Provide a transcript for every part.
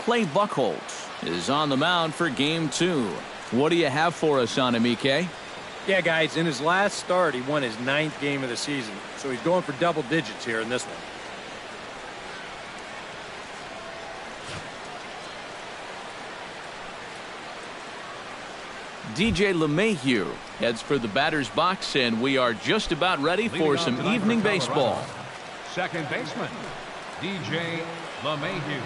Clay Buchholz is on the mound for game 2. What do you have for us on him, EK? Yeah, guys, in his last start, he won his 9th game of the season. So he's going for double digits here in this one. DJ LeMahieu heads for the batter's box, and we are just about ready for some evening baseball. Second baseman, DJ LeMahieu.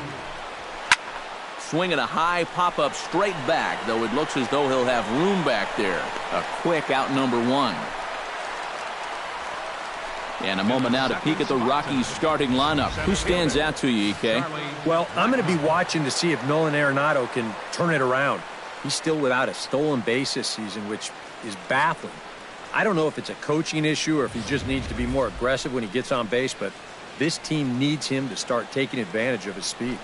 Swinging a high pop-up straight back, though it looks as though he'll have room back there. A quick out number 1. And a moment now to peek at the Rockies starting lineup. Who stands out to you, EK? Well, I'm going to be watching to see if Nolan Arenado can turn it around. He's still without a stolen base this season, which is baffling. I don't know if it's a coaching issue or if he just needs to be more aggressive when he gets on base, but this team needs him to start taking advantage of his speed.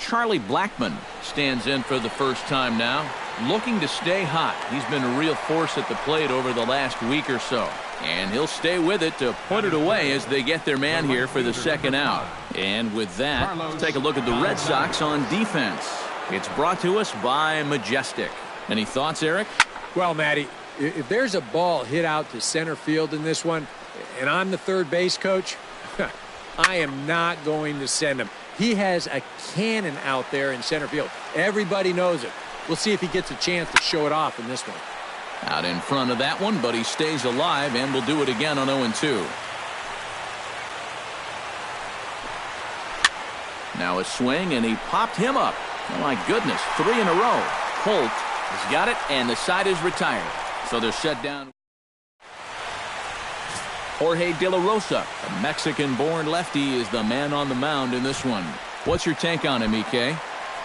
Charlie Blackmon stands in for the first time now, looking to stay hot. He's been a real force at the plate over the last week or so, and he'll stay with it to put it away as they get their man here for the second out. And with that, let's take a look at the Red Sox on defense. It's brought to us by Majestic. Any thoughts, Eric? Well, Matty, if there's a ball hit out to center field in this one, and I'm the third base coach, I am not going to send him. He has a cannon out there in center field. Everybody knows it. We'll see if he gets a chance to show it off in this one. Out in front of that one, but he stays alive and will do it again on 0-2. Now a swing, and he popped him up. Oh, my goodness, 3 in a row. Holt has got it, and the side is retired. So they're shut down. Jorge De La Rosa, a Mexican-born lefty, is the man on the mound in this one. What's your take on him, EK?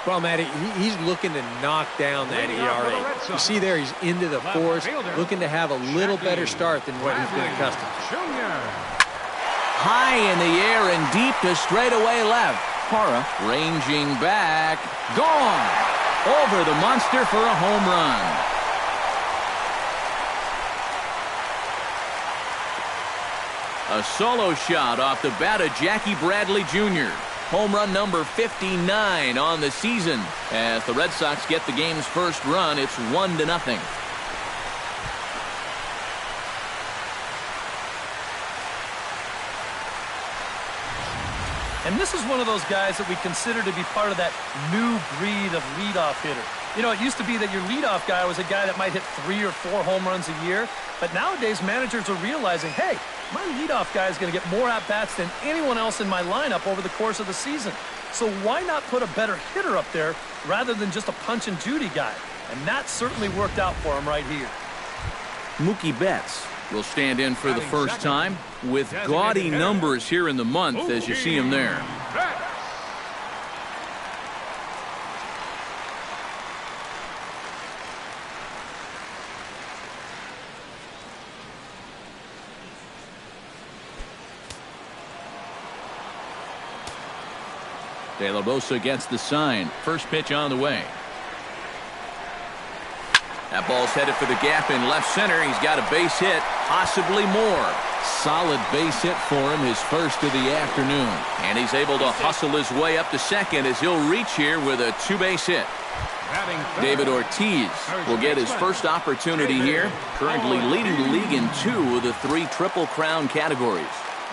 Well, Matty, he's looking to knock down that ERA. You see there, he's into the 4s, looking to have a little better start than what he's been accustomed to. High in the air and deep to straightaway left. Parra ranging back. Gone! Over the monster for a home run. A solo shot off the bat of Jackie Bradley Jr. Home run number 59 on the season. As the Red Sox get the game's first run, it's 1-0. And this is one of those guys that we consider to be part of that new breed of leadoff hitter. You know, it used to be that your leadoff guy was a guy that might hit 3 or 4 home runs a year. But nowadays, managers are realizing, hey, my leadoff guy is going to get more at-bats than anyone else in my lineup over the course of the season. So why not put a better hitter up there rather than just a punch-and-Judy guy? And that certainly worked out for him right here. Mookie Betts will stand in for the first time with gaudy numbers here in the month, as you see him there. De La Rosa gets the sign. First pitch on the way. That ball's headed for the gap in left center. He's got a base hit, possibly more. Solid base hit for him, his first of the afternoon. And he's able to hustle his way up to second as he'll reach here with a 2-base hit. David Ortiz will get his first opportunity here, currently leading the league in 2 of the 3 Triple Crown categories.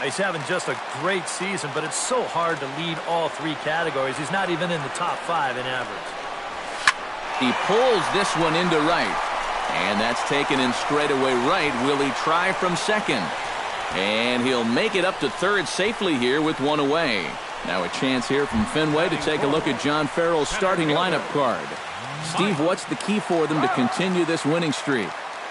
He's having just a great season, but it's so hard to lead all 3 categories. He's not even in the top 5 in average. He pulls this one into right, and that's taken in straightaway right. Will he try from second? And he'll make it up to third safely here with 1 away. Now a chance here from Fenway to take a look at John Farrell's starting lineup card. Steve, what's the key for them to continue this winning streak?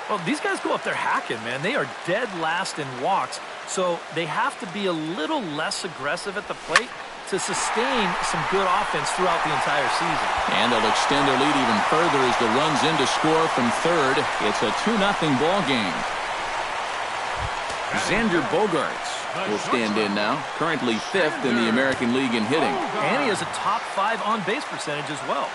Well, these guys go up there hacking, man. They are dead last in walks, so they have to be a little less aggressive at the plate to sustain some good offense throughout the entire season. And they'll extend their lead even further as the run's in to score from third. It's a 2-0 ball game. Xander Bogaerts will stand in now, currently 5th in the American League in hitting. And he has a top 5 on-base percentage as well.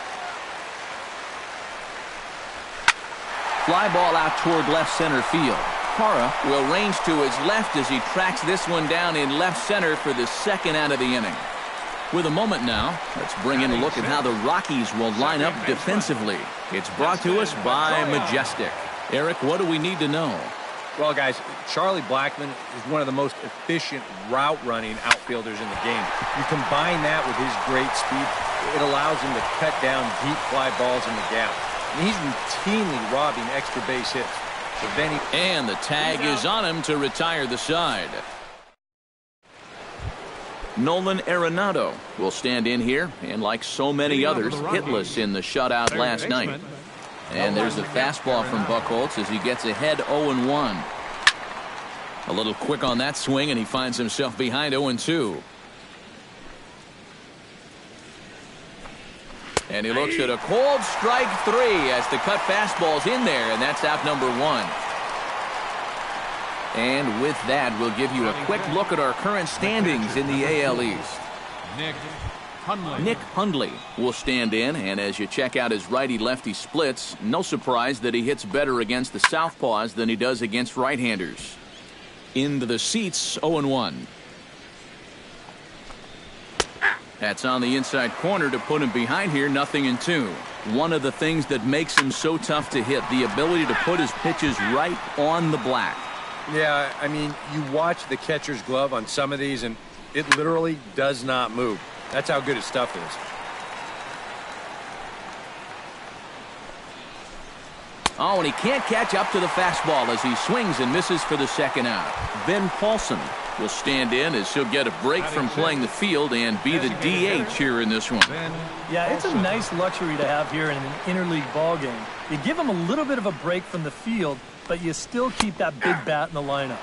Fly ball out toward left center field. Parra will range to his left as he tracks this one down in left center for the second out of the inning. With a moment now, let's bring in a look at how the Rockies will line up defensively. It's brought to us by Majestic. Eric, what do we need to know? Well, guys, Charlie Blackmon is one of the most efficient route-running outfielders in the game. You combine that with his great speed, it allows him to cut down deep fly balls in the gap. And he's routinely robbing extra base hits. And the tag is on him to retire the side. Nolan Arenado will stand in here, and like so many others, hitless in the shutout last night. And there's a fastball from Buchholz as he gets ahead 0-1. A little quick on that swing, and he finds himself behind 0-2. And he looks at a cold strike 3 as the cut fastball's in there, and that's out number 1. And with that, we'll give you a quick look at our current standings in the AL East. Nick Hundley will stand in, and as you check out his righty-lefty splits, no surprise that he hits better against the southpaws than he does against right-handers. Into the seats, 0-1. That's on the inside corner to put him behind here, 0-2. One of the things that makes him so tough to hit, the ability to put his pitches right on the black. Yeah, I mean, you watch the catcher's glove on some of these, and it literally does not move. That's how good his stuff is. Oh, and he can't catch up to the fastball as he swings and misses for the second out. Ben Paulson will stand in as he'll get a break from playing the field and be the DH here in this one. Yeah, it's a nice luxury to have here in an interleague ball game. You give him a little bit of a break from the field, but you still keep that big bat in the lineup.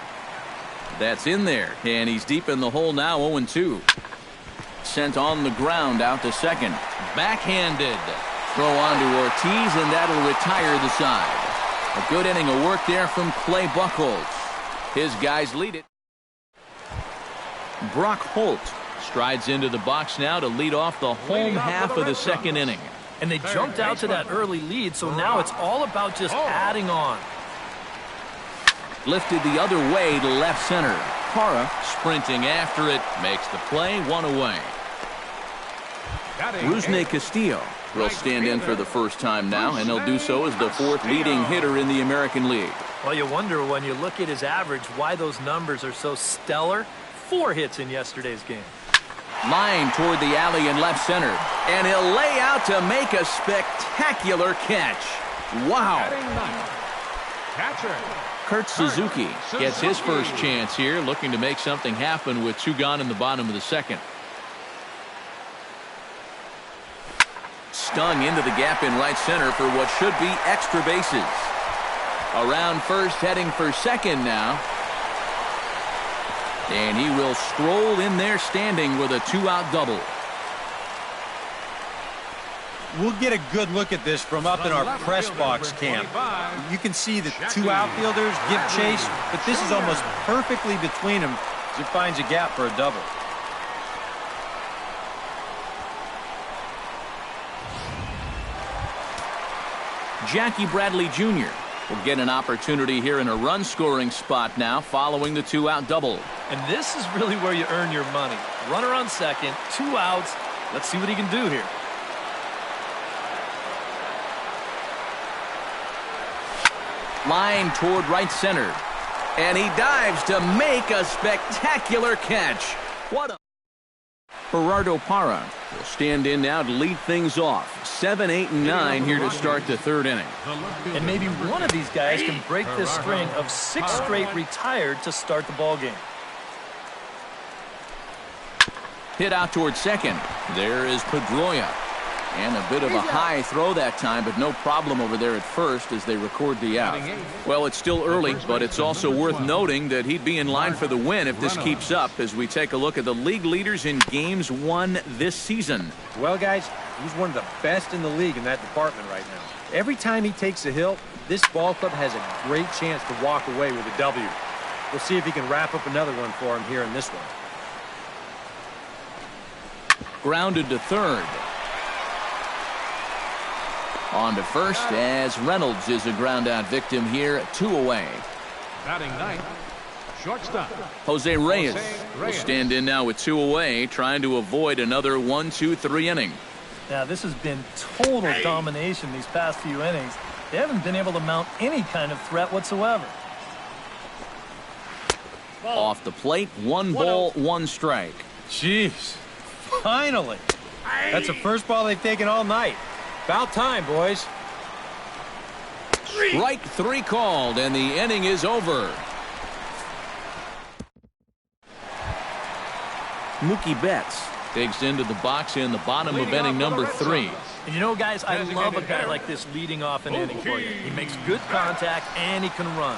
That's in there, and he's deep in the hole now, 0-2. Sent on the ground out to second. Backhanded. Throw on to Ortiz, and that'll retire the side. A good inning of work there from Clay Buchholz. His guys lead it. Brock Holt strides into the box now to lead off the home half of the second inning. And they jumped out to that early lead, so now it's all about just adding on. Lifted the other way to left center. Parra sprinting after it, makes the play, 1 away. Rusney Castillo will stand in for the first time now, and he'll do so as the 4th leading hitter in the American League. Well, you wonder when you look at his average why those numbers are so stellar. 4 hits in yesterday's game. Line toward the alley in left center, and he'll lay out to make a spectacular catch. Wow. Catcher Kurt Suzuki gets his first chance here, looking to make something happen with 2 gone in the bottom of the second. Stung into the gap in right center for what should be extra bases. Around first, heading for second now. And he will stroll in there standing with a 2-out double. We'll get a good look at this from up in our press box camp. You can see the 2 outfielders give chase, but this is almost perfectly between them as he finds a gap for a double. Jackie Bradley Jr. will get an opportunity here in a run-scoring spot now following the 2-out double. And this is really where you earn your money. Runner on second, 2 outs. Let's see what he can do here. Line toward right center. And he dives to make a spectacular catch. What a... Gerardo Parra will stand in now to lead things off. 7, 8, and 9 here to start the 3rd inning. And maybe one of these guys can break this string of 6 straight retired to start the ball game. Hit out towards second. There is Pedroia. And a bit of a high throw that time, but no problem over there at first as they record the out. Well, it's still early, but it's also worth noting that he'd be in line for the win if this keeps up as we take a look at the league leaders in games won this season. Well, guys, he's one of the best in the league in that department right now. Every time he takes a hill, this ball club has a great chance to walk away with a W. We'll see if he can wrap up another one for him here in this one. Grounded to third. On to first as Reynolds is a ground out victim here, 2 away. Batting ninth, Shortstop. Jose Reyes will stand in now with 2 away, trying to avoid another 1-2-3 inning. Now, this has been total domination these past few innings. They haven't been able to mount any kind of threat whatsoever. Off the plate, 1 ball, 1 strike. Jeez. Finally. That's the first ball they've taken all night. About time, boys. Strike 3 called, and the inning is over. Mookie Betts takes into the box in the bottom of inning number 3. And you know, guys, I love a guy like this leading off an inning for you. He makes good contact, and he can run.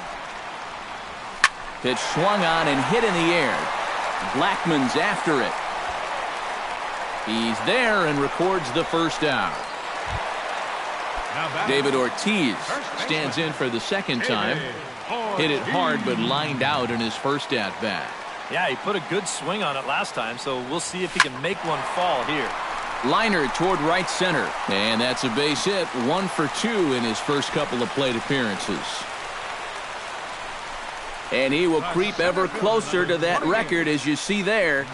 Pitch swung on and hit in the air. Blackman's after it. He's there and records the first out. David Ortiz stands in for the second time. Hit it hard but lined out in his first at-bat. Yeah, he put a good swing on it last time, so we'll see if he can make one fall here. Liner toward right center. And that's a base hit. 1 for 2 in his first couple of plate appearances. And he will creep ever closer to that record, as you see there.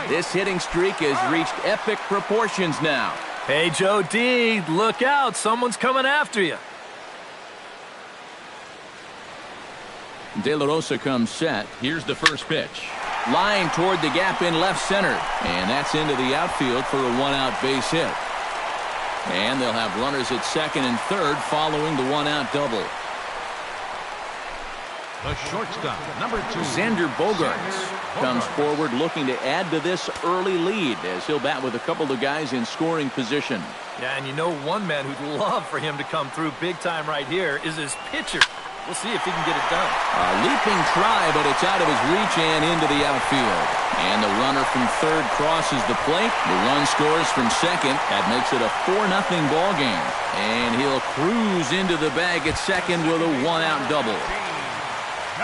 This hitting streak has reached epic proportions now. Hey, Joe D, look out. Someone's coming after you. De La Rosa comes set. Here's the first pitch. Line toward the gap in left center. And that's into the outfield for a 1-out base hit. And they'll have runners at second and third following the 1-out double. The shortstop, number 2. Xander Bogaerts comes forward looking to add to this early lead as he'll bat with a couple of guys in scoring position. Yeah, and you know one man who'd love for him to come through big time right here is his pitcher. We'll see if he can get it done. A leaping try, but it's out of his reach and into the outfield. And the runner from third crosses the plate. The run scores from second. That makes it a 4-0 ball game. And he'll cruise into the bag at second with a 1-out double.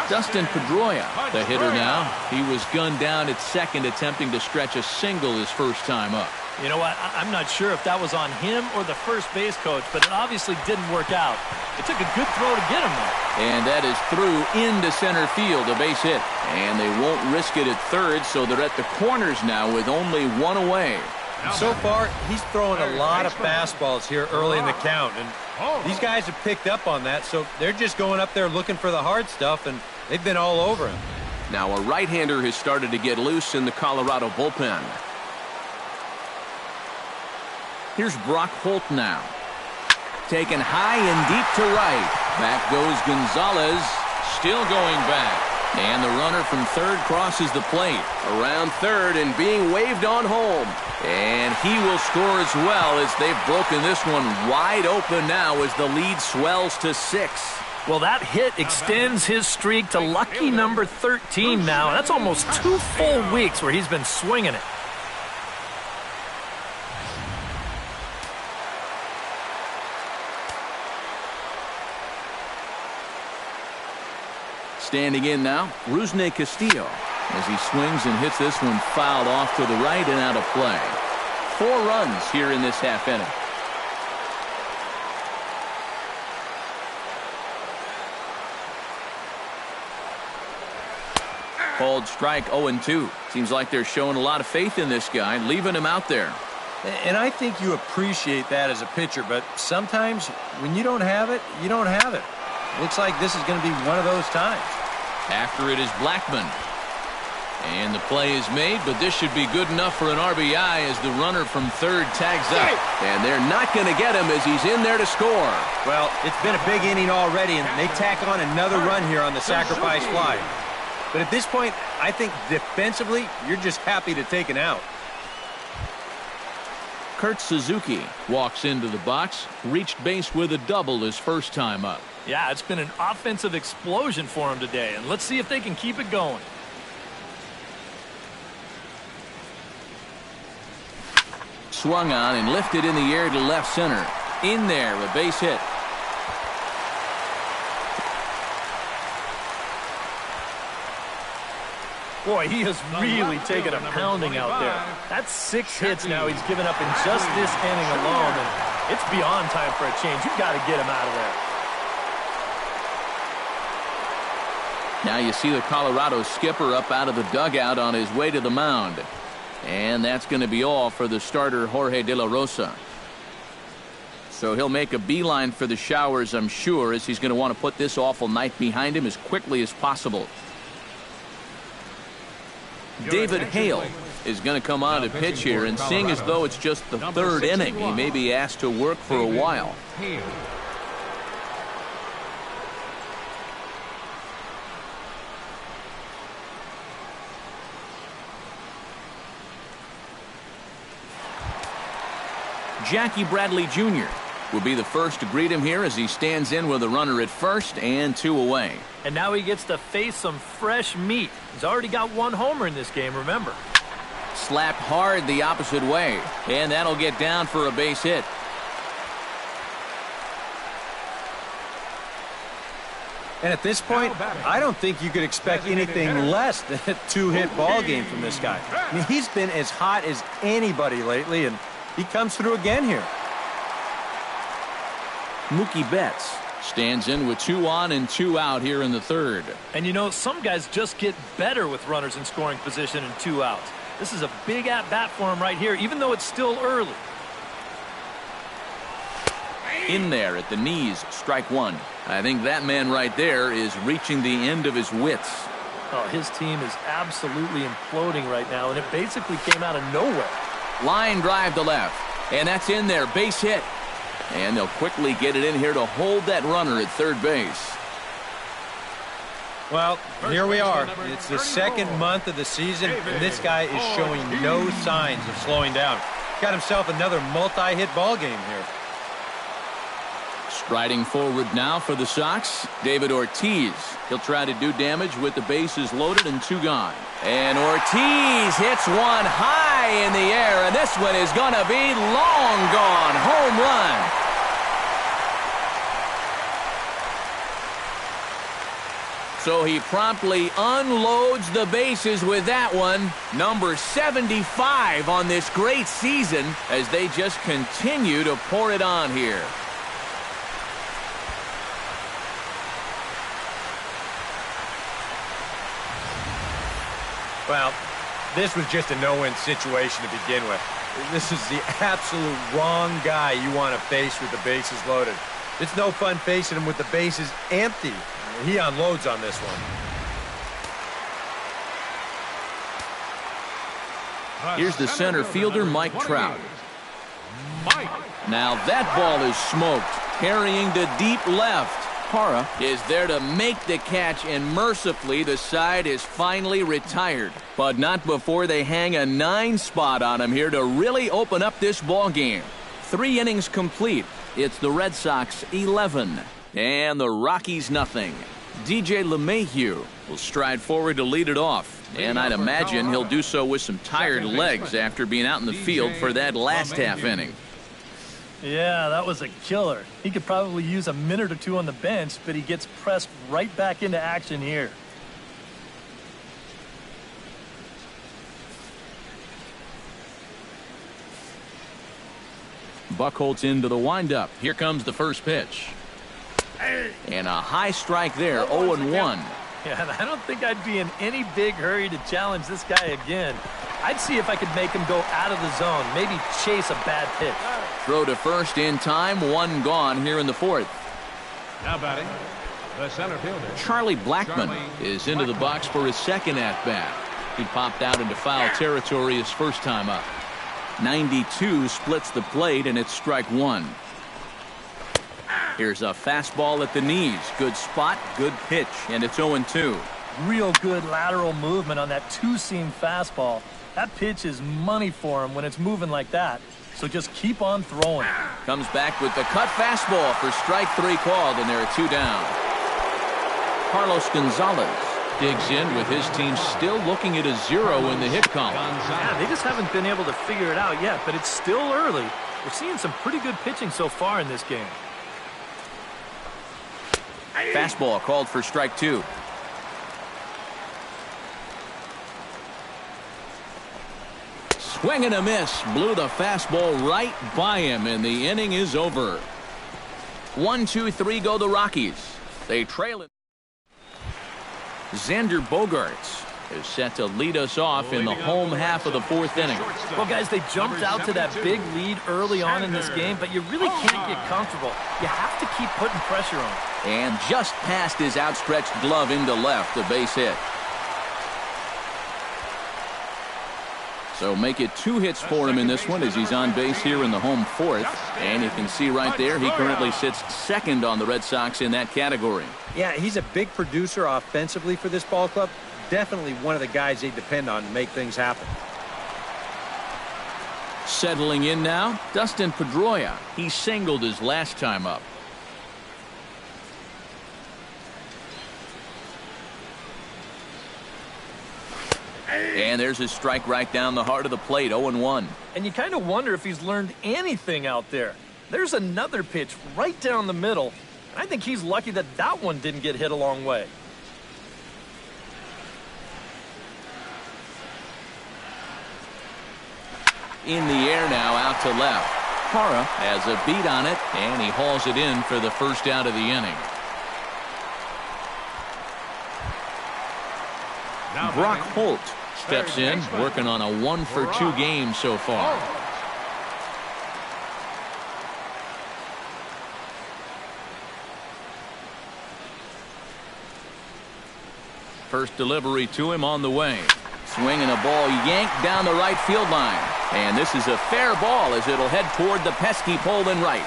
Dustin Pedroia, the hitter now. He was gunned down at second, attempting to stretch a single his first time up. You know what? I'm not sure if that was on him or the first base coach, but it obviously didn't work out. It took a good throw to get him there. And that is through into center field, a base hit. And they won't risk it at third, so they're at the corners now with only 1 away. So far, he's throwing a lot of fastballs here early in the count, and these guys have picked up on that, so they're just going up there looking for the hard stuff, and they've been all over him. Now a right-hander has started to get loose in the Colorado bullpen. Here's Brock Holt now. Taken high and deep to right. Back goes Gonzalez. Still going back. And the runner from third crosses the plate. Around third and being waved on home. And he will score as well as they've broken this one wide open now as the lead swells to 6. Well, that hit extends his streak to lucky number 13 now. That's almost 2 full weeks where he's been swinging it. Standing in now, Rusney Castillo, as he swings and hits this one fouled off to the right and out of play. 4 runs here in this half inning. Called strike 0-2. Seems like they're showing a lot of faith in this guy, leaving him out there. And I think you appreciate that as a pitcher, but sometimes when you don't have it, you don't have it. Looks like this is going to be one of those times. After it is Blackman. And the play is made, but this should be good enough for an RBI as the runner from third tags up. And they're not going to get him as he's in there to score. Well, it's been a big inning already, and they tack on another run here on the sacrifice fly. But at this point, I think defensively, you're just happy to take an out. Kurt Suzuki walks into the box, reached base with a double his first time up. Yeah, it's been an offensive explosion for him today, and let's see if they can keep it going. Swung on and lifted in the air to left center. In there, a base hit. Boy, he has really taken a pounding out there. That's 6 hits now he's given up in just this inning alone, and it's beyond time for a change. You've got to get him out of there. Now you see the Colorado skipper up out of the dugout on his way to the mound. And that's going to be all for the starter, Jorge De La Rosa. So he'll make a beeline for the showers, I'm sure, as he's going to want to put this awful night behind him as quickly as possible. David Hale is going to come on to pitch here, and seeing as though it's just the third inning, he may be asked to work for a while. Jackie Bradley Jr. will be the first to greet him here as he stands in with a runner at first and 2 away. And now he gets to face some fresh meat. He's already got 1 homer in this game, remember. Slapped hard the opposite way, and that'll get down for a base hit. And at this point, I don't think you could expect anything less than a 2-hit ball game from this guy. I mean, he's been as hot as anybody lately, and he comes through again here. Mookie Betts stands in with 2 on and 2 out here in the third. And you know, some guys just get better with runners in scoring position and 2 outs. This is a big at-bat for him right here, even though it's still early. In there at the knees, strike 1. I think that man right there is reaching the end of his wits. Oh, his team is absolutely imploding right now, and it basically came out of nowhere. Line drive to left, and that's in there, base hit. And they'll quickly get it in here to hold that runner at third base. Well, here we are. It's the second month of the season, and this guy is showing no signs of slowing down. Got himself another multi-hit ball game here. Striding forward now for the Sox, David Ortiz. He'll try to do damage with the bases loaded and 2 gone. And Ortiz hits one high in the air, and this one is going to be long gone. Home run. So he promptly unloads the bases with that one. Number 75 on this great season as they just continue to pour it on here. Well, this was just a no-win situation to begin with. This is the absolute wrong guy you want to face with the bases loaded. It's no fun facing him with the bases empty. He unloads on this one. Here's the center fielder, Mike Trout. Now that ball is smoked, carrying to deep left. Parra is there to make the catch, and mercifully the side is finally retired. But not before they hang a 9 spot on him here to really open up this ball game. 3 innings complete. It's the Red Sox 11 and the Rockies nothing. DJ LeMahieu will stride forward to lead it off, and I'd imagine he'll do so with some tired legs after being out in the field for that last half inning. Yeah, that was a killer. He could probably use a minute or 2 on the bench, but he gets pressed right back into action here. Buchholz into the windup. Here comes the first pitch. And a high strike there, 0-1. Yeah, and I don't think I'd be in any big hurry to challenge this guy again. I'd see if I could make him go out of the zone, maybe chase a bad pitch. Throw to first in time, 1 gone here in the 4th. Now batting, the center fielder. Charlie Blackmon is into the box for his second at-bat. He popped out into foul territory his first time up. 92 splits the plate, and it's strike 1. Here's a fastball at the knees. Good spot, good pitch, and it's 0-2. Real good lateral movement on that 2-seam fastball. That pitch is money for him when it's moving like that. So just keep on throwing. Comes back with the cut fastball for strike 3 called, and there are 2 down. Carlos Gonzalez digs in with his team still looking at a 0 in the hit column. Yeah, they just haven't been able to figure it out yet, but it's still early. We're seeing some pretty good pitching so far in this game. Fastball called for strike 2. Swing and a miss. Blew the fastball right by him, and the inning is over. 1-2-3 go the Rockies. They trail it. Xander Bogaerts is set to lead us off in the home half of the fourth inning. Well, guys, they jumped out to that big lead early on in this game, but you really can't get comfortable. You have to keep putting pressure on. And just past his outstretched glove into left, a base hit. So make it 2 hits for him in this one as he's on base here in the home fourth. And you can see right there he currently sits second on the Red Sox in that category. Yeah, he's a big producer offensively for this ball club. Definitely one of the guys they depend on to make things happen. Settling in now, Dustin Pedroia. He singled his last time up. And there's his strike right down the heart of the plate, 0-1. And you kind of wonder if he's learned anything out there. There's another pitch right down the middle. I think he's lucky that that one didn't get hit a long way. In the air now, out to left. Parra has a beat on it, and he hauls it in for the first out of the inning. Brock Holt steps in, working on a 1-for-2 game so far. First delivery to him on the way. Swinging a ball yanked down the right field line. And this is a fair ball as it'll head toward the pesky pole and right.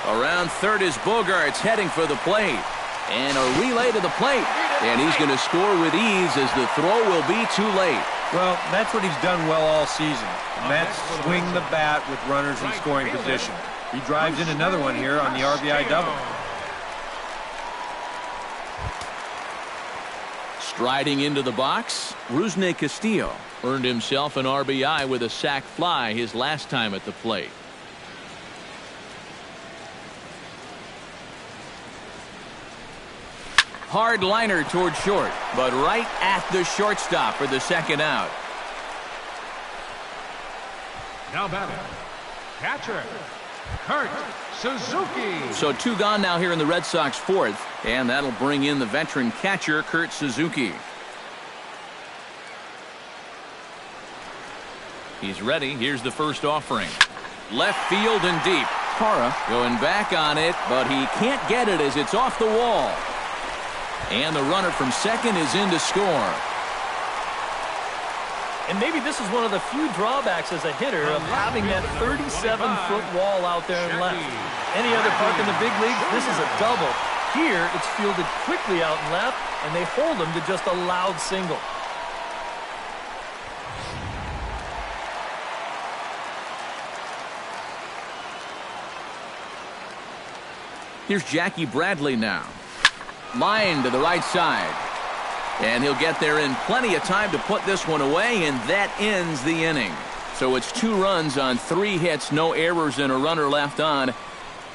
Around third is Bogaerts heading for the plate. And a relay to the plate. And he's going to score with ease as the throw will be too late. Well, that's what he's done well all season. And that's swing the bat with runners in scoring position. He drives in another one here on the RBI double. Striding into the box, Rusney Castillo earned himself an RBI with a sac fly his last time at the plate. Hard liner toward short, but right at the shortstop for the second out. Now batting, catcher, Kurt Suzuki. So 2 gone now here in the Red Sox fourth, and that'll bring in the veteran catcher, Kurt Suzuki. He's ready. Here's the first offering. Left field and deep. Parra going back on it, but he can't get it as it's off the wall. And the runner from second is in to score. And maybe this is one of the few drawbacks as a hitter of having that 37-foot wall out there in left. Any other park in the big leagues, this is a double. Here, it's fielded quickly out in left, and they hold him to just a loud single. Here's Jackie Bradley now. Line to the right side. And he'll get there in plenty of time to put this one away, and that ends the inning. So it's 2 runs on 3 hits, no errors, and a runner left on.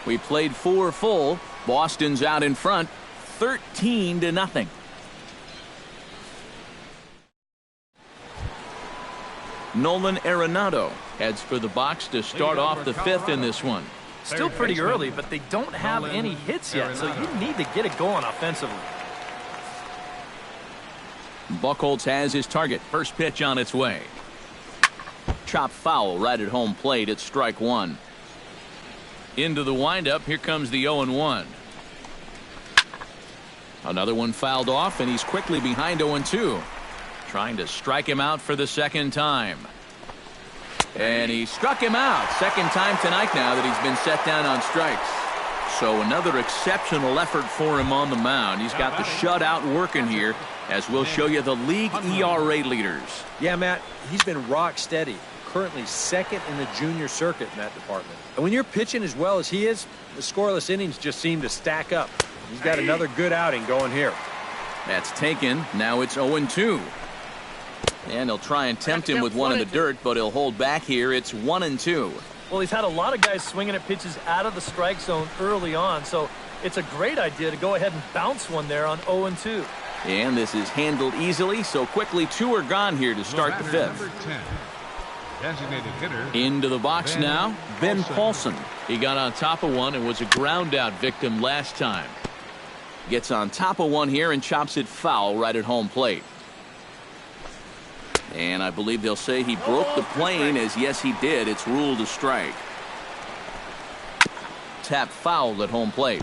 We played 4 full. Boston's out in front, 13-0. Nolan Arenado heads for the box to start off the 5th in this one. Still pretty early, but they don't have any hits yet, so you need to get it going offensively. Buchholz has his target. First pitch on its way. Chop foul right at home plate. It's strike 1. Into the windup. Here comes the 0-1. Another one fouled off, and he's quickly behind 0-2. Trying to strike him out for the second time. And he struck him out. Second time tonight now that he's been set down on strikes. So another exceptional effort for him on the mound. He's got the shutout working here, as we'll show you the league ERA leaders. Yeah, Matt, he's been rock steady. Currently second in the junior circuit in that department. And when you're pitching as well as he is, the scoreless innings just seem to stack up. He's got another good outing going here. That's taken. Now it's 0-2. And he'll try and tempt him with one in the dirt, but he'll hold back here. It's 1-2. Well, he's had a lot of guys swinging at pitches out of the strike zone early on, so it's a great idea to go ahead and bounce one there on 0-2. And this is handled easily, so quickly 2 are gone here to start the 5th. Designated hitter. Into the box now, Ben Paulson. He got on top of one and was a ground out victim last time. Gets on top of one here and chops it foul right at home plate. And I believe they'll say he broke the plane, as yes he did. It's ruled a strike. Tap foul at home plate.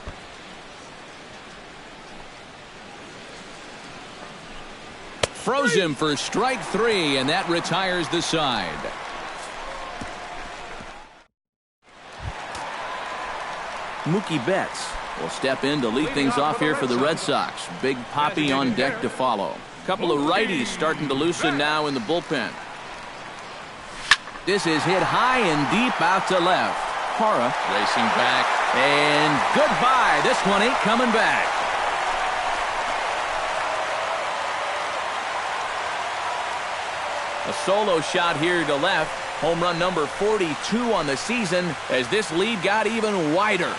Froze him for strike 3, and that retires the side. Mookie Betts will step in to lead things off here for the Red Sox. Big Poppy on deck to follow. Couple of righties starting to loosen now in the bullpen. This is hit high and deep out to left. Hara racing back, and goodbye. This one ain't coming back. A solo shot here to left. Home run number 42 on the season as this lead got even wider.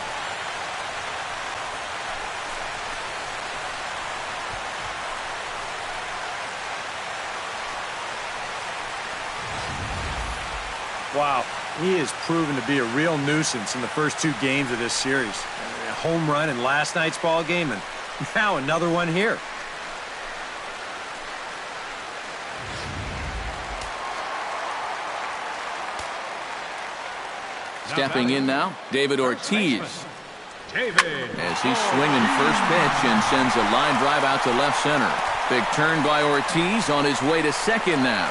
Wow, he has proven to be a real nuisance in the first 2 games of this series. A home run in last night's ball game, and now another one here. Stepping in now, David Ortiz. As he's swinging first pitch and sends a line drive out to left center. Big turn by Ortiz on his way to second now.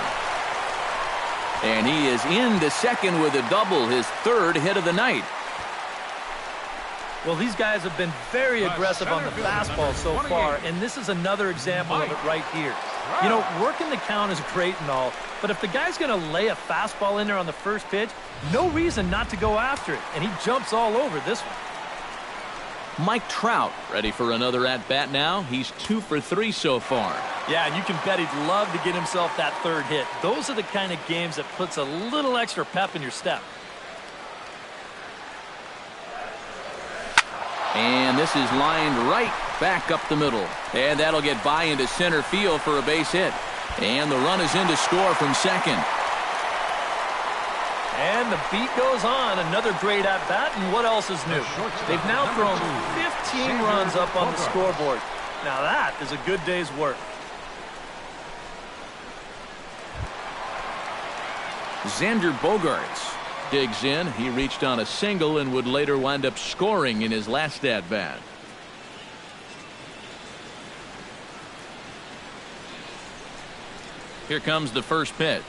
And he is into second with a double, his 3rd hit of the night. Well, these guys have been very aggressive on the fastball so far, and this is another example of it right here. You know, working the count is great and all, but if the guy's going to lay a fastball in there on the first pitch, no reason not to go after it, and he jumps all over this one. Mike Trout ready for another at-bat now. He's 2 for 3 so far. Yeah, and you can bet he'd love to get himself that 3rd hit. Those are the kind of games that puts a little extra pep in your step. And this is lined right back up the middle. And that'll get by into center field for a base hit. And the run is in to score from second. And the beat goes on. Another great at-bat, and what else is new? They've now thrown 15 runs up on the scoreboard. Now that is a good day's work. Xander Bogaerts digs in. He reached on a single and would later wind up scoring in his last at-bat. Here comes the first pitch.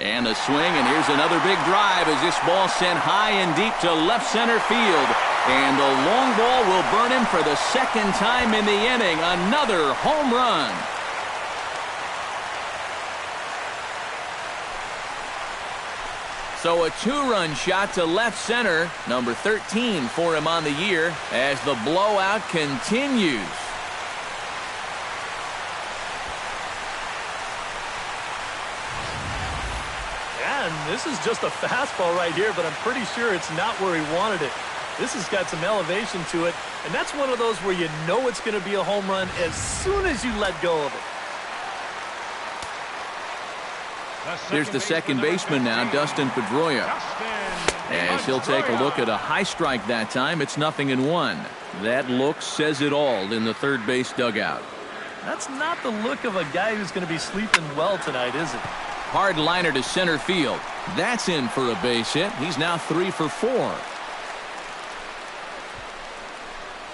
And a swing, and here's another big drive as this ball sent high and deep to left center field. And the long ball will burn him for the 2nd time in the inning. Another home run. So a 2-run shot to left center, number 13 for him on the year, as the blowout continues. And this is just a fastball right here, but I'm pretty sure it's not where he wanted it. This has got some elevation to it, and that's one of those where you know it's going to be a home run as soon as you let go of it. Here's the second baseman now, Dustin Pedroia. As he'll take a look at a high strike that time, it's 0-1. That look says it all in the third base dugout. That's not the look of a guy who's going to be sleeping well tonight, is it? Hard liner to center field. That's in for a base hit. He's now 3 for 4.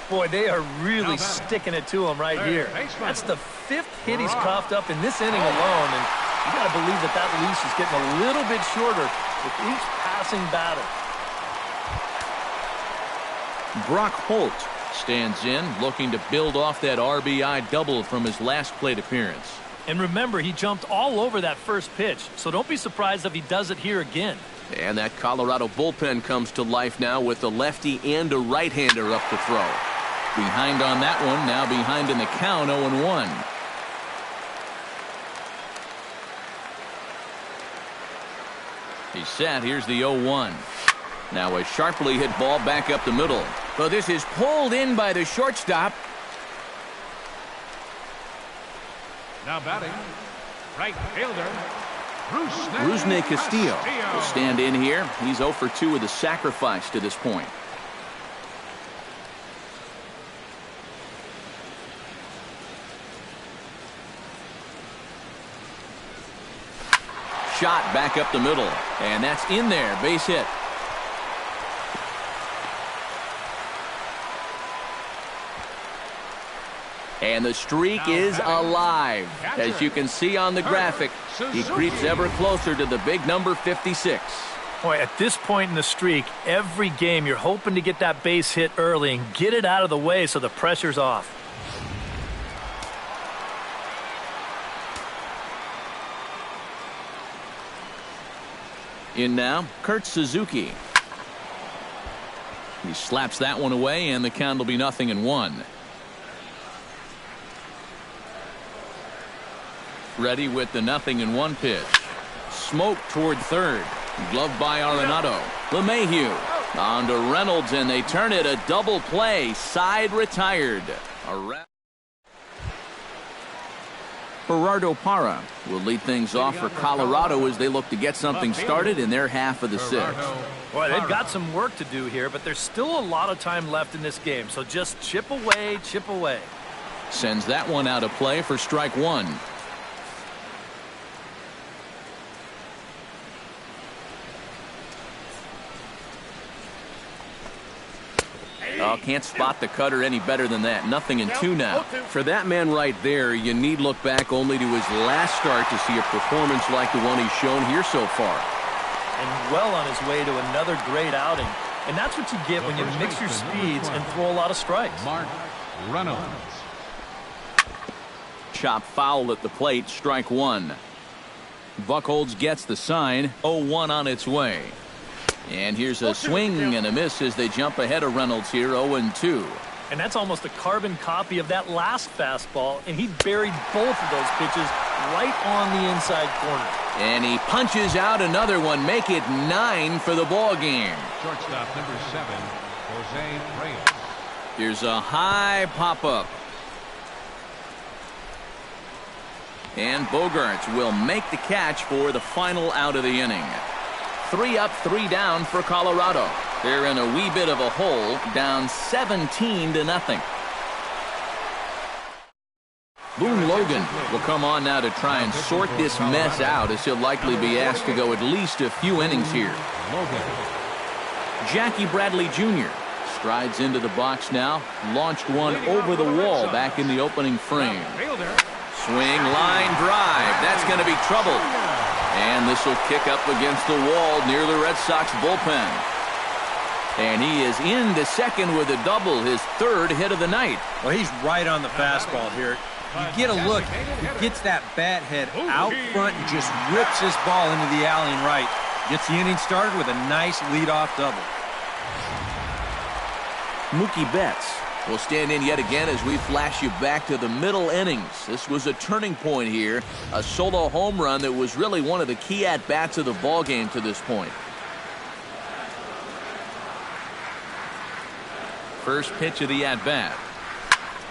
Boy, they are really sticking it to him right here. That's the 5th hit he's coughed up in this inning alone, and you got to believe that that leash is getting a little bit shorter with each passing batter. Brock Holt stands in, looking to build off that RBI double from his last plate appearance. And remember, he jumped all over that first pitch, so don't be surprised if he does it here again. And that Colorado bullpen comes to life now with a lefty and a right-hander up to throw. Behind on that one, now behind in the count, 0-1. He's set. Here's the 0-1. Now a sharply hit ball back up the middle. But this is pulled in by the shortstop. Now batting, right fielder, Rusney Castillo will stand in here. He's 0 for 2 with a sacrifice to this point. shot back up the middle. And that's in there. Base hit. And the streak is alive. As you can see on the graphic, he creeps ever closer to the big number 56. Boy, at this point in the streak, every game you're hoping to get that base hit early and get it out of the way so the pressure's off. In now, Kurt Suzuki. He slaps that one away, and the count will be 0-1. Ready with the 0-1 pitch. Smoke toward third. Gloved by Arenado. LeMahieu on to Reynolds, and they turn it a double play. Side retired. Gerardo Parra will lead things off for Colorado as they look to get something started in their half of the sixth. Boy, they've got some work to do here, but there's still a lot of time left in this game, so just chip away, chip away. Sends that one out of play for strike one. Oh, can't spot the cutter any better than that. 0-2 now. For that man right there, you need look back only to his last start to see a performance like the one he's shown here so far. And well on his way to another great outing. And that's what you get when you mix your speeds and throw a lot of strikes. Mark Reynolds. Chop foul at the plate, strike one. Buchholz gets the sign, 0-1 on its way. And here's a swing and a miss as they jump ahead of Reynolds here, 0-2. And that's almost a carbon copy of that last fastball, and he buried both of those pitches right on the inside corner. And he punches out another one, make it 9 for the ball game. Shortstop number 7, Jose Reyes. Here's a high pop-up. And Bogaerts will make the catch for the final out of the inning. 3 up, 3 down for Colorado. They're in a wee bit of a hole, down 17-0. Boone Logan will come on now to try and sort this mess out, as he'll likely be asked to go at least a few innings here. Jackie Bradley Jr. strides into the box now, launched one over the wall back in the opening frame. Swing, line drive. That's going to be trouble. And this will kick up against the wall near the Red Sox bullpen. And he is into second with a double, his third hit of the night. Well, he's right on the fastball here. You get a look. He gets that bat head out front and just rips this ball into the alley and right. Gets the inning started with a nice leadoff double. Mookie Betts will stand in yet again as we flash you back to the middle innings. This was a turning point here, a solo home run that was really one of the key at-bats of the ball game to this point. First pitch of the at-bat.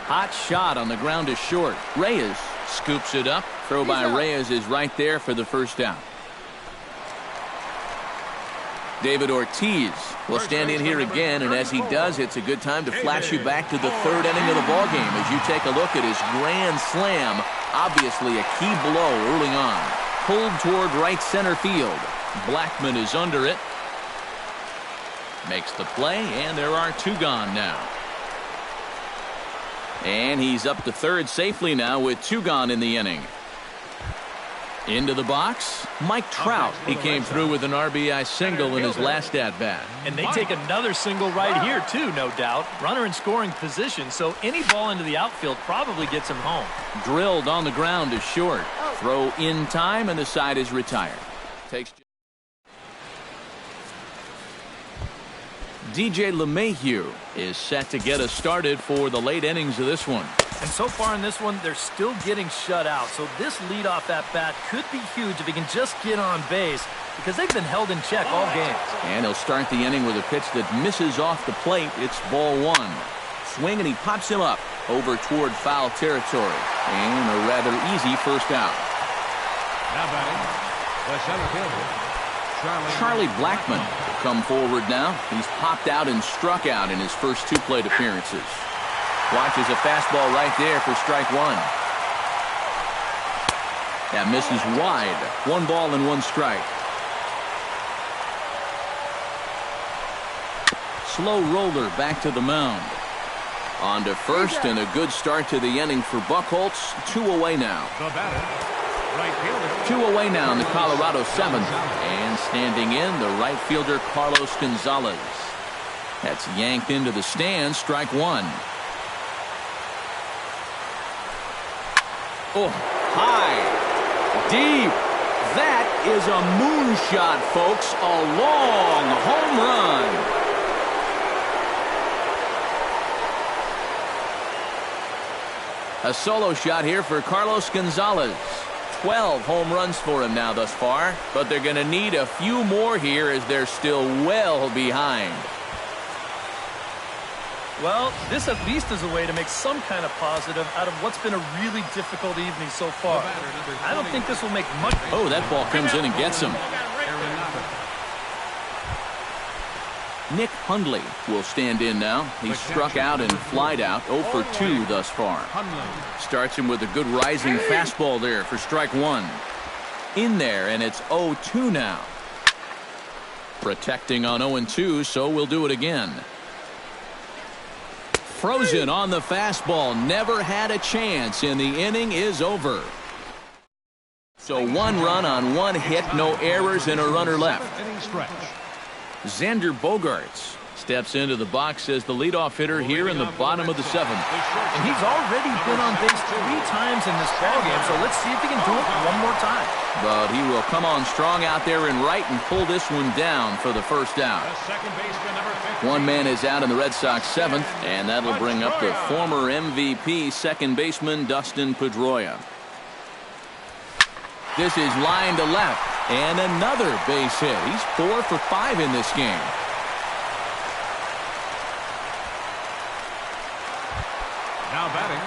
Hot shot on the ground is short. Reyes scoops it up. Throw by Reyes is right there for the first down. David Ortiz will stand in here again, and as he does, it's a good time to flash you back to the third inning of the ballgame as you take a look at his grand slam. Obviously a key blow early on. Pulled toward right center field. Blackman is under it. Makes the play, and there are 2 gone now. And he's up to third safely now with 2 gone in the inning. Into the box, Mike Trout. He came through with an RBI single in his last at-bat. And they take another single right here, too, no doubt. Runner in scoring position, so any ball into the outfield probably gets him home. Drilled on the ground is short. Throw in time, and the side is retired. Takes DJ LeMahieu is set to get us started for the late innings of this one. And so far in this one, they're still getting shut out. So this leadoff at-bat could be huge if he can just get on base, because they've been held in check all game. And he'll start the inning with a pitch that misses off the plate. It's ball 1. Swing, and he pops him up over toward foul territory. And a rather easy first out. Now batting, the center fielder, Charlie Blackman will come forward now. He's popped out and struck out in his first 2 plate appearances. Watches a fastball right there for strike 1. That misses wide. 1 ball and 1 strike. Slow roller back to the mound. On to first, and a good start to the inning for Buchholz. 2 away now. The batter, right fielder. 2 away now in the Colorado 7th. And standing in, the right fielder Carlos Gonzalez. That's yanked into the stands. Strike 1. Oh, high, deep. That is a moonshot, folks. A long home run. A solo shot here for Carlos Gonzalez. 12 home runs for him now thus far, but they're going to need a few more here as they're still well behind. Well, this at least is a way to make some kind of positive out of what's been a really difficult evening so far. I don't think this will make much. Oh, that ball comes in and gets him. Nick Hundley will stand in now. He's struck out and flied out. 0 for 2 thus far. Starts him with a good rising fastball there for strike 1. In there, and it's 0-2 now. Protecting on 0-2, so we'll do it again. Frozen on the fastball. Never had a chance, and the inning is over. So 1 run on 1 hit, no errors, and a runner left. Xander Bogaerts steps into the box as the leadoff hitter here in the bottom of the 7th. And he's already been on base 3 times in this ballgame, so let's see if he can do it one more time. But he will come on strong out there in right and pull this one down for the first out. 1 man is out in the Red Sox 7th, and that'll bring up the former MVP second baseman Dustin Pedroia. This is line to left, and another base hit. He's 4 for 5 in this game. Now batting,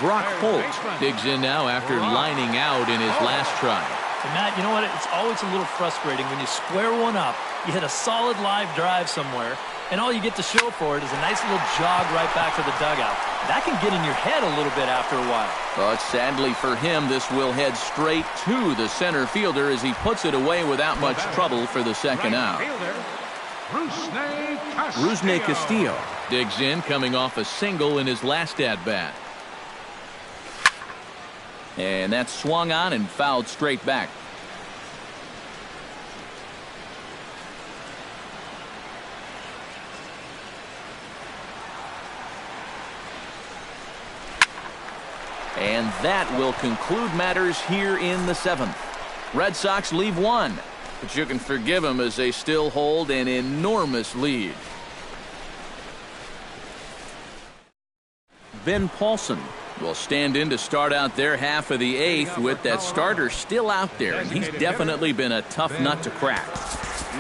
Brock Holt digs in now after lining out in his last try. And Matt, you know what? It's always a little frustrating when you square one up, you hit a solid live drive somewhere, and all you get to show for it is a nice little jog right back to the dugout. That can get in your head a little bit after a while. But sadly for him, this will head straight to the center fielder as he puts it away without much trouble for the second out. Rusney Castillo digs in, coming off a single in his last at-bat. And that's swung on and fouled straight back. And that will conclude matters here in the 7th. Red Sox leave 1, but you can forgive them as they still hold an enormous lead. Ben Paulson will stand in to start out their half of the 8th with that starter still out there, and he's definitely been a tough nut to crack.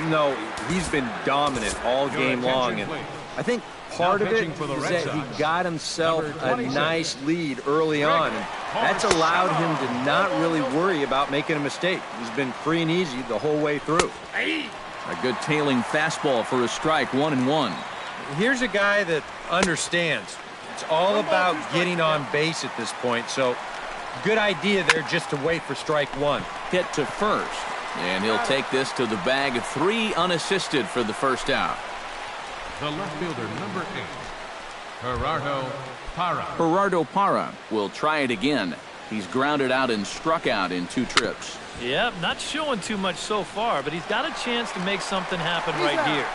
No, he's been dominant all game long, and I think part of it is that he got himself a nice lead early on, and that's allowed him to not really worry about making a mistake. He's been free and easy the whole way through. A good tailing fastball for a strike, 1-1. Here's a guy that understands. It's all about getting on base at this point, so good idea there just to wait for strike 1. Hit to first, and he'll take this to the bag of 3 unassisted for the first out. the left fielder, number 8, Gerardo Parra will try it again. He's grounded out and struck out in 2 trips. Yep, not showing too much so far, but he's got a chance to make something happen right here.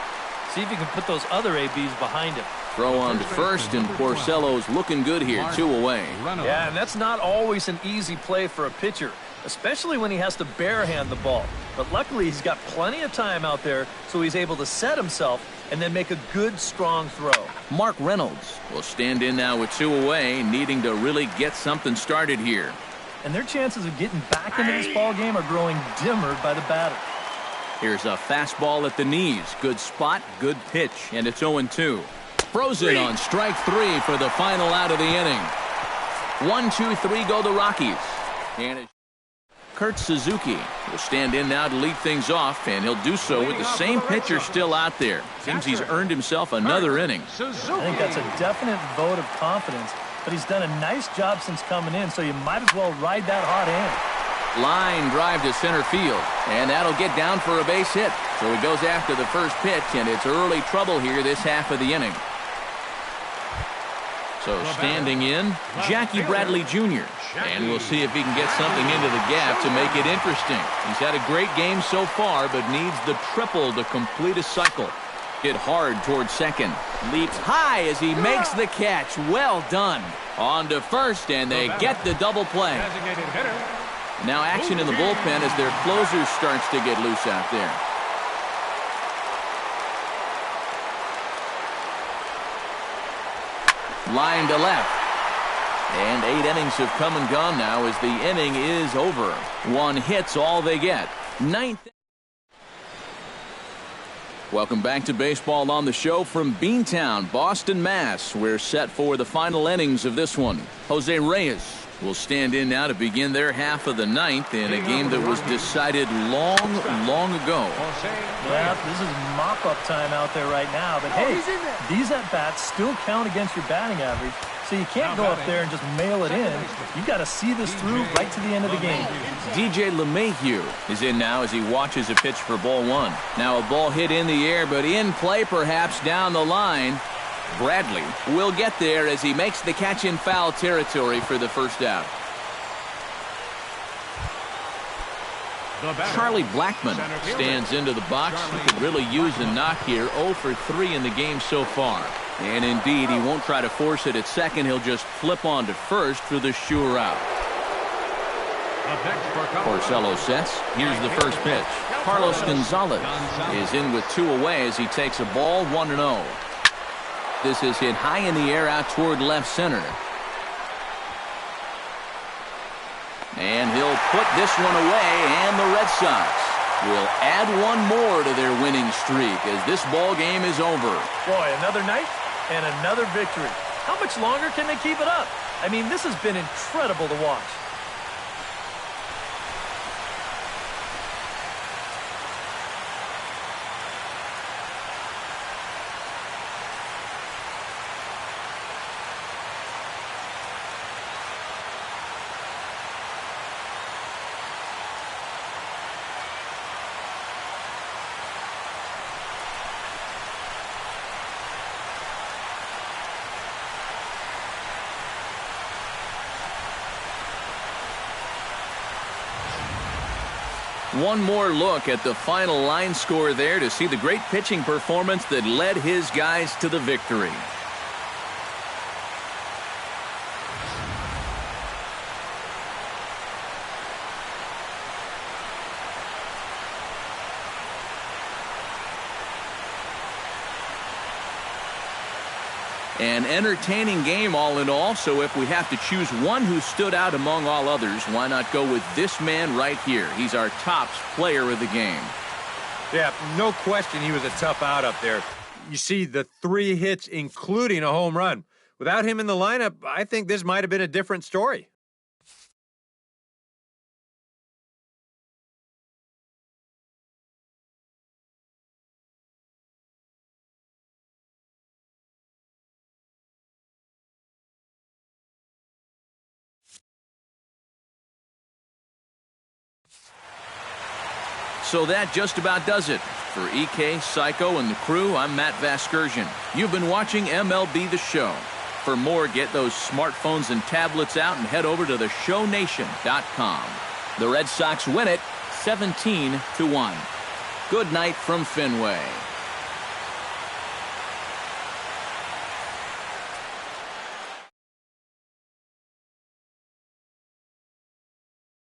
See if he can put those other ABs behind him. Throw on to first, and Porcello's looking good here, 2 away. Yeah, and that's not always an easy play for a pitcher, especially when he has to barehand the ball. But luckily, he's got plenty of time out there, so he's able to set himself and then make a good, strong throw. Mark Reynolds will stand in now with 2 away, needing to really get something started here. And their chances of getting back into this ball game are growing dimmer by the batter. Here's a fastball at the knees. Good spot, good pitch, and it's 0-2. Frozen on strike 3 for the final out of the inning. 1-2-3 go the Rockies. And Kurt Suzuki will stand in now to lead things off, and he'll do so with the same pitcher still out there. Seems he's earned himself another inning. I think that's a definite vote of confidence, but he's done a nice job since coming in, so you might as well ride that hot hand. Line drive to center field, and that'll get down for a base hit. So he goes after the first pitch, and it's early trouble here this half of the inning. So standing in, Jackie Bradley Jr. And we'll see if he can get something into the gap to make it interesting. He's had a great game so far, but needs the triple to complete a cycle. Hit hard towards second. Leaps high as he makes the catch. Well done. On to first, and they get the double play. Now action in the bullpen as their closer starts to get loose out there. Line to left. And 8 innings have come and gone now as the inning is over. 1 hit's all they get. 9th. Welcome back to Baseball on the Show from Beantown, Boston, Mass. We're set for the final innings of this one. Jose Reyes will stand in now to begin their half of the 9th in a game that was decided long ago. Yeah, this is mop-up time out there right now. But hey, these at-bats still count against your batting average. So you can't go up there and just mail it in. You got to see this through right to the end of the game. DJ LeMahieu is in now as he watches a pitch for ball 1. Now a ball hit in the air, but in play perhaps down the line. Bradley will get there as he makes the catch in foul territory for the first out. Charlie Blackmon stands into the box. He could really use a knock here. 0 for 3 in the game so far. And indeed, he won't try to force it at second. He'll just flip on to first for the sure out. Porcello sets. Here's the first pitch. Carlos Gonzalez is in with 2 away as he takes a ball 1-0. This is hit high in the air out toward left center. And he'll put this one away, and the Red Sox will add 1 more to their winning streak as this ball game is over. Boy, another night and another victory. How much longer can they keep it up? I mean, this has been incredible to watch. One more look at the final line score there to see the great pitching performance that led his guys to the victory. An entertaining game all in all, so if we have to choose one who stood out among all others, why not go with this man right here? He's our top player of the game. Yeah, no question he was a tough out up there. You see the 3 hits, including a home run. Without him in the lineup, I think this might have been a different story. So that just about does it. For EK, Psycho, and the crew, I'm Matt Vasgersian. You've been watching MLB The Show. For more, get those smartphones and tablets out and head over to theshownation.com. The Red Sox win it 17-1. Good night from Fenway.